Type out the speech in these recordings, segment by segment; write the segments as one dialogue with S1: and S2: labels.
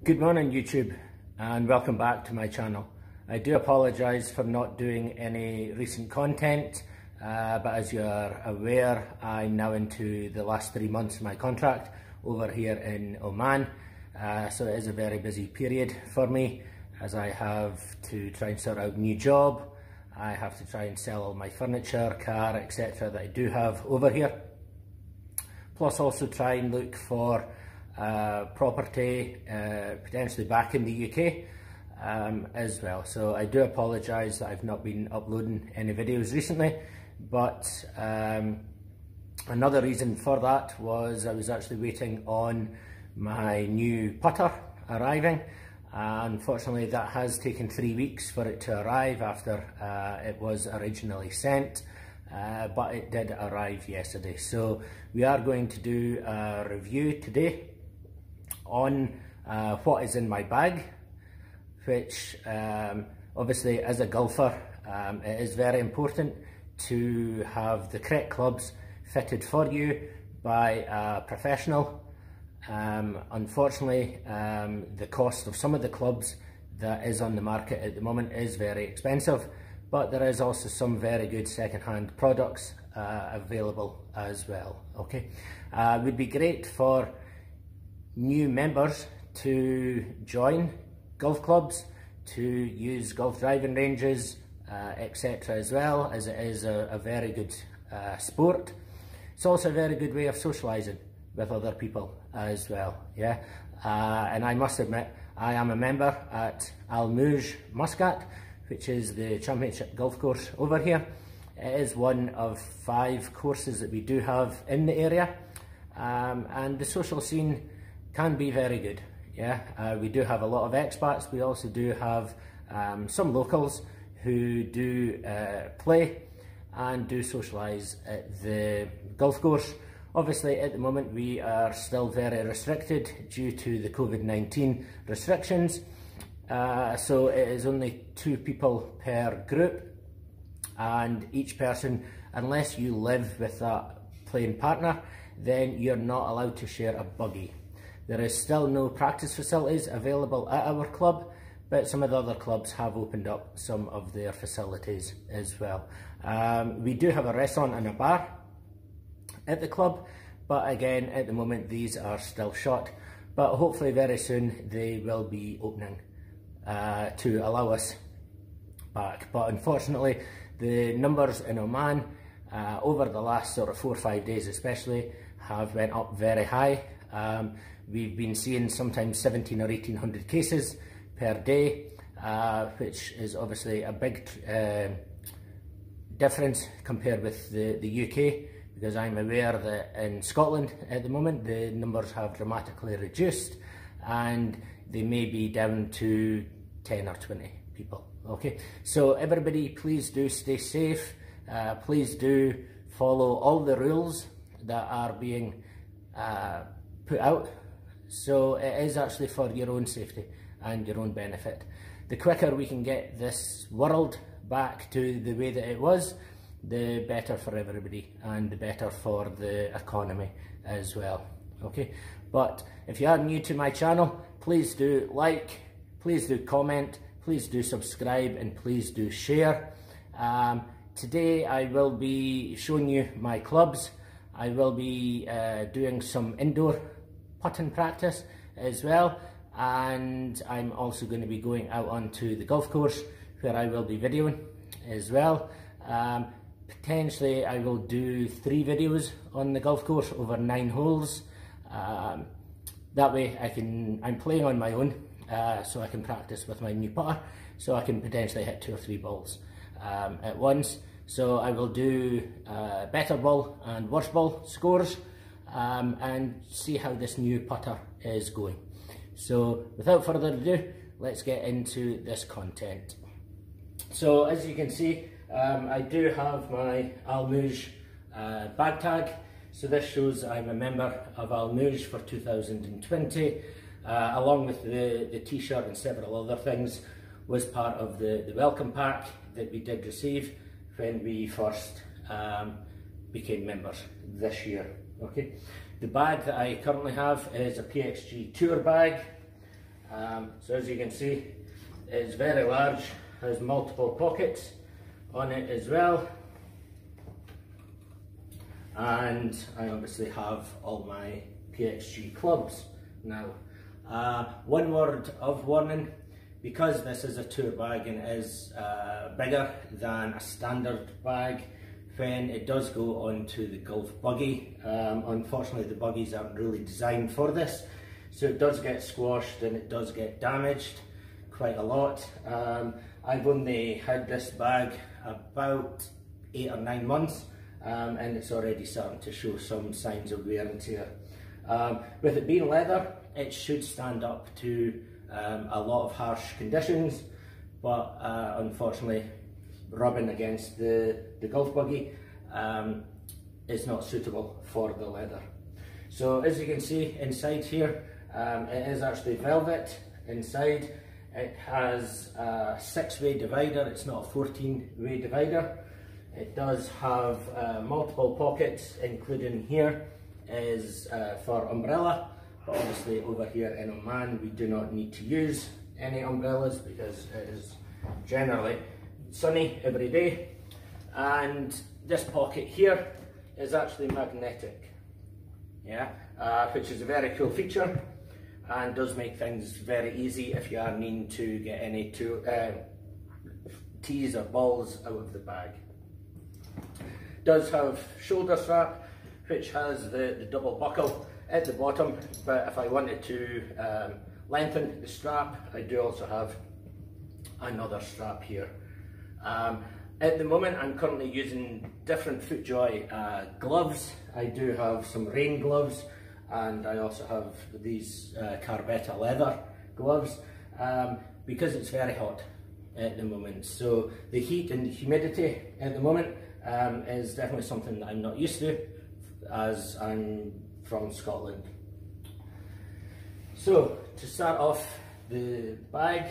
S1: Good morning YouTube and welcome back to my channel. I do apologise for not doing any recent content, but as you are aware, I'm now into the last 3 months of my contract over here in Oman, so it is a very busy period for me as I have to try and sort out a new job. I have to try and sell all my furniture, car, etc. that I do have over here, plus also try and look for property potentially back in the UK as well. So I do apologise that I've not been uploading any videos recently, but another reason for that was I was actually waiting on my new putter arriving. Unfortunately that has taken 3 weeks for it to arrive after it was originally sent. But it did arrive yesterday, so we are going to do a review today on what is in my bag, which obviously as a golfer it is very important to have the correct clubs fitted for you by a professional. Unfortunately the cost of some of the clubs that is on the market at the moment is very expensive, but there is also some very good second-hand products available as well. Okay, it would be great for new members to join golf clubs, to use golf driving ranges, etc. as well, as it is a very good sport. It's also a very good way of socialising with other people as well. Yeah, and I must admit I am a member at Al Mouj Muscat, which is the championship golf course over here. It is one of 5 courses that we do have in the area, and the social scene can be very good. Yeah, we do have a lot of expats. We also do have some locals who do play and do socialise at the golf course. Obviously at the moment we are still very restricted due to the COVID-19 restrictions. So it is only 2 people per group, and each person, unless you live with that playing partner, then you're not allowed to share a buggy. There is still no practice facilities available at our club, but some of the other clubs have opened up some of their facilities as well. We do have a restaurant and a bar at the club, but again at the moment these are still shut, but hopefully very soon they will be opening to allow us back. But unfortunately the numbers in Oman over the last sort of 4 or 5 days especially have went up very high. We've been seeing sometimes 17 or 1800 cases per day, which is obviously a big difference compared with the UK, because I'm aware that in Scotland at the moment the numbers have dramatically reduced and they may be down to 10 or 20 people. Okay, so everybody please do stay safe, please do follow all the rules that are being put out. So it is actually for your own safety and your own benefit. The quicker we can get this world back to the way that it was, the better for everybody and the better for the economy as well. Okay, but if you are new to my channel, please do like, please do comment, please do subscribe, and please do share. Today I will be showing you my clubs. I will be doing some indoor putting practice as well, and I'm also going to be going out onto the golf course where I will be videoing as well. Potentially I will do 3 videos on the golf course over 9 holes. That way I'm playing on my own, so I can practice with my new putter, so I can potentially hit 2 or 3 balls at once. So I will do better ball and worse ball scores and see how this new putter is going. So without further ado, let's get into this content. So as you can see, I do have my Al Mouj bag tag. So this shows I'm a member of Al Mouj for 2020, along with the t-shirt and several other things, was part of the welcome pack that we did receive when we first became members this year. Okay, the bag that I currently have is a PXG tour bag. So as you can see, it's very large, has multiple pockets on it as well, and I obviously have all my PXG clubs now. One word of warning: because this is a tour bag and is bigger than a standard bag, when it does go onto the golf buggy, unfortunately the buggies aren't really designed for this, so it does get squashed and it does get damaged quite a lot. I've only had this bag about 8 or 9 months, and it's already starting to show some signs of wear and tear. With it being leather, it should stand up to a lot of harsh conditions, but unfortunately rubbing against the golf buggy is not suitable for the leather. So as you can see inside here, it is actually velvet inside. It has a 6-way divider, it's not a 14-way divider. It does have multiple pockets, including here is for umbrella, but obviously over here in Oman we do not need to use any umbrellas because it is generally sunny every day. And this pocket here is actually magnetic, which is a very cool feature and does make things very easy if you are needing to get any tees or balls out of the bag. Does have shoulder strap, which has the double buckle at the bottom, but if I wanted to lengthen the strap, I do also have another strap here. At the moment I'm currently using different FootJoy gloves. I do have some rain gloves, and I also have these Carvetta leather gloves, because it's very hot at the moment. So the heat and the humidity at the moment is definitely something that I'm not used to, as I'm from Scotland. So to start off the bag,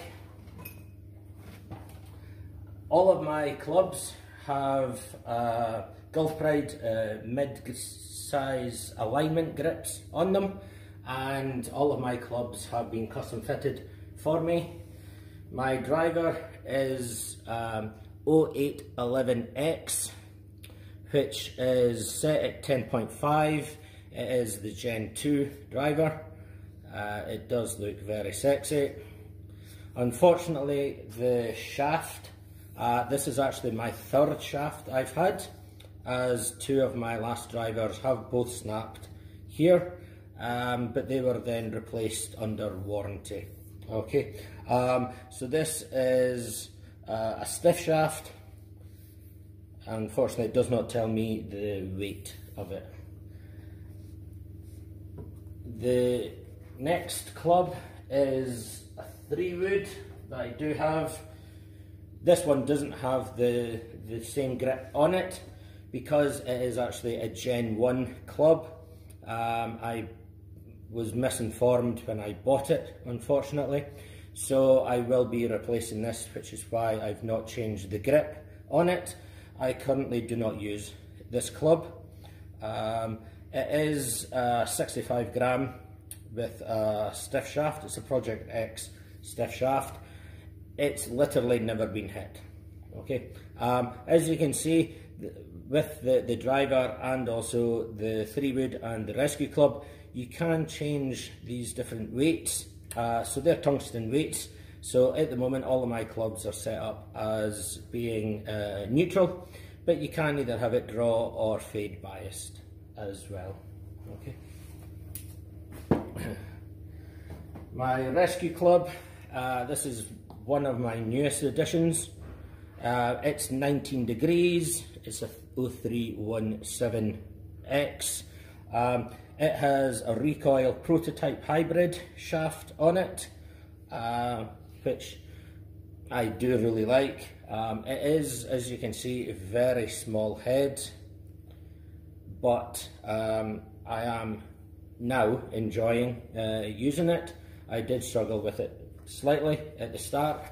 S1: all of my clubs have Gulf Pride mid-size alignment grips on them, and all of my clubs have been custom fitted for me. My driver is 0811X, which is set at 10.5. It is the Gen 2 driver. It does look very sexy. Unfortunately, the shaft, this is actually my 3rd shaft I've had, as 2 of my last drivers have both snapped here, but they were then replaced under warranty. Okay, so this is a stiff shaft. Unfortunately, it does not tell me the weight of it. The next club is a 3-wood that I do have. This one doesn't have the same grip on it because it is actually a Gen 1 club. I was misinformed when I bought it, unfortunately, so I will be replacing this, which is why I've not changed the grip on it. I currently do not use this club. It is 65 gram with a stiff shaft. It's a Project X stiff shaft. It's literally never been hit. Okay, as you can see, with the driver and also the 3-wood and the rescue club, you can change these different weights. So they're tungsten weights. So at the moment all of my clubs are set up as being neutral, but you can either have it draw or fade biased as well. Okay. My rescue club, this is one of my newest additions. It's 19 degrees, it's a 0317X. It has a recoil prototype hybrid shaft on it, which I do really like. It is, as you can see, a very small head, but I am now enjoying using it. I did struggle with it slightly at the start,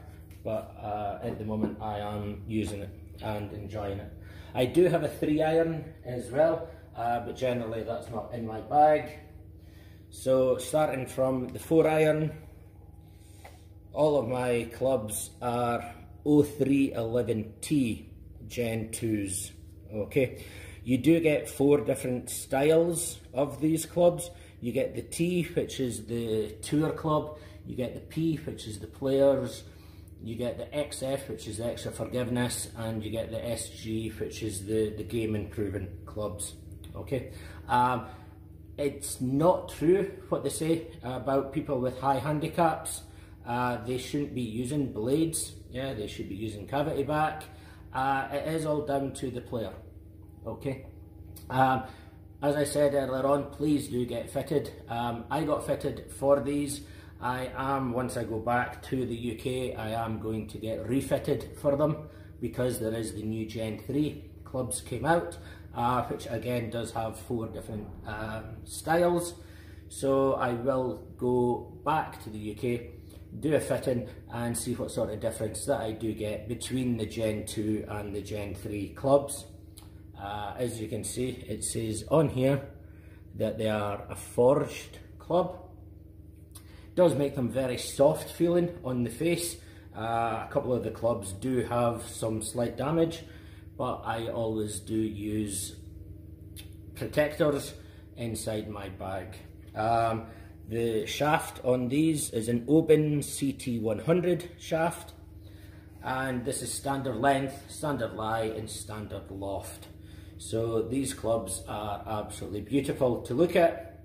S1: but at the moment I am using it and enjoying it. I do have a 3-iron as well, but generally that's not in my bag. So starting from the 4-iron, all of my clubs are 0311T Gen 2s. Okay, you do get 4 different styles of these clubs. You get the T, which is the tour club, you get the P, which is the players, you get the XF, which is the extra forgiveness, and you get the SG, which is the game improving clubs. Okay, it's not true what they say about people with high handicaps. They shouldn't be using blades, yeah, they should be using cavity back. It is all down to the player. Okay, as I said earlier on, please do get fitted. I got fitted for these. Once I go back to the UK, I am going to get refitted for them, because there is the new Gen 3 clubs came out, which again does have 4 different styles. So I will go back to the UK, do a fitting and see what sort of difference that I do get between the Gen 2 and the Gen 3 clubs. As you can see, it says on here that they are a forged club. Does make them very soft feeling on the face. A couple of the clubs do have some slight damage, but I always do use protectors inside my bag. The shaft on these is an Oben CT100 shaft, and this is standard length, standard lie and standard loft. So these clubs are absolutely beautiful to look at.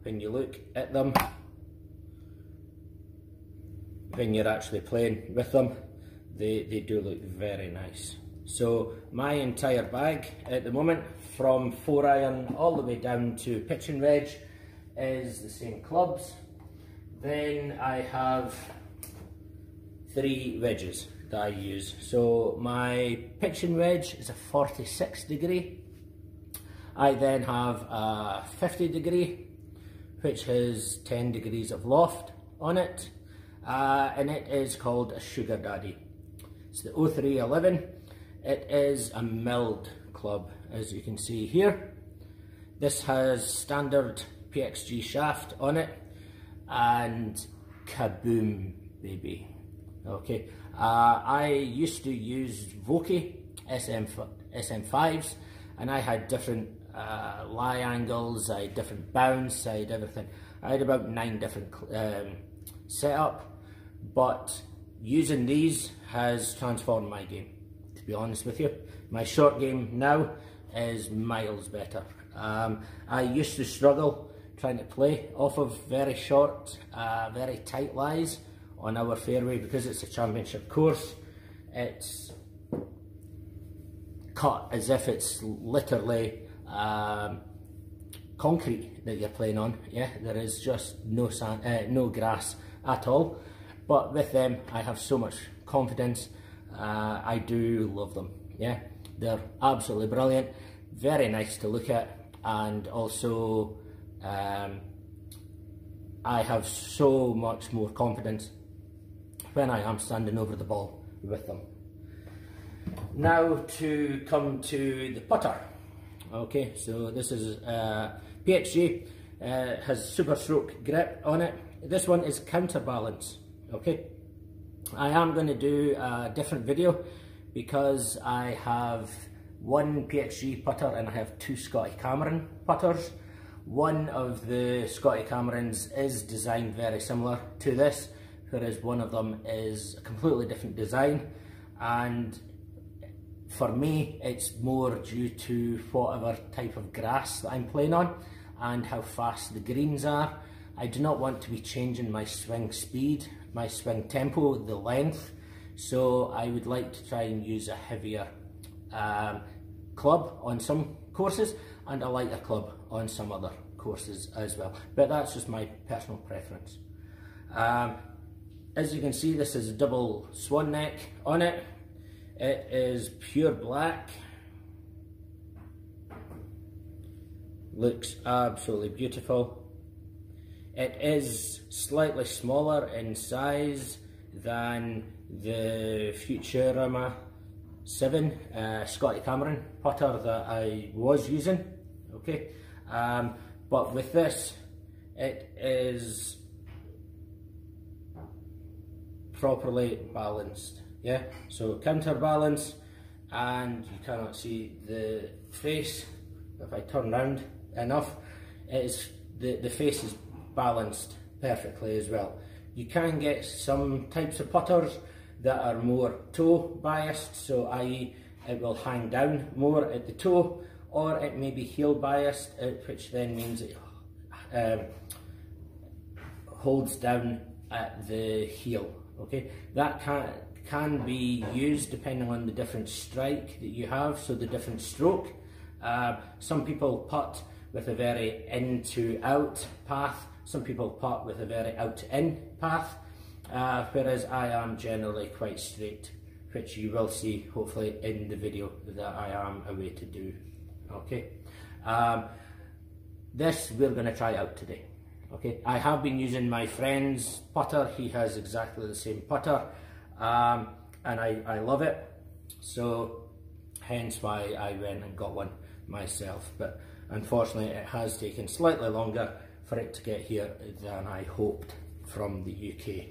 S1: When you look at them, when you're actually playing with them, they do look very nice. So my entire bag at the moment, from 4-iron all the way down to pitch and wedge, is the same clubs. Then I have 3 wedges that I use. So my pitch and wedge is a 46 degree. I then have a 50 degree, which has 10 degrees of loft on it, and it is called a Sugar Daddy. It's the 0311. It is a milled club, as you can see here. This has standard PXG shaft on it, and kaboom, baby. Okay, I used to use Vokey SM5s, and I had different lie angles, I had different bounce, I had everything. I had about 9 different setup, but using these has transformed my game, to be honest with you. My short game now is miles better. I used to struggle trying to play off of very short, very tight lies on our fairway, because it's a championship course. It's cut as if it's literally concrete that you're playing on. Yeah, there is just no sand, no grass at all. But with them, I have so much confidence. I do love them. Yeah, they're absolutely brilliant, very nice to look at, and also I have so much more confidence when I am standing over the ball with them. Now to come to the putter. Okay, so this is PXG, has super stroke grip on it. This one is counterbalance. Okay, I am going to do a different video, because I have one PXG putter and I have 2 Scotty Cameron putters. One of the Scotty Camerons is designed very similar to this, whereas one of them is a completely different design, and for me it's more due to whatever type of grass that I'm playing on and how fast the greens are. I do not want to be changing my swing speed, my swing tempo, the length, so I would like to try and use a heavier club on some courses and a lighter club on some other courses as well, but that's just my personal preference. As you can see, this is a double swan neck on it. It is pure black, looks absolutely beautiful. It is slightly smaller in size than the Futurama 7 Scotty Cameron putter that I was using. Okay, but with this, it is properly balanced. Yeah, so counterbalance, and you cannot see the face. If I turn round enough, the face is balanced perfectly as well. You can get some types of putters that are more toe biased, so i.e. it will hang down more at the toe, or it may be heel biased, which then means it holds down at the heel. Okay, that can be used depending on the different strike that you have, so the different stroke. Some people putt with a very in to out path, some people putt with a very out to in path, whereas I am generally quite straight, which you will see hopefully in the video that I am a way to do. Okay, this we're going to try out today. Okay, I have been using my friend's putter. He has exactly the same putter, and I love it, so hence why I went and got one myself. But unfortunately it has taken slightly longer for it to get here than I hoped from the UK.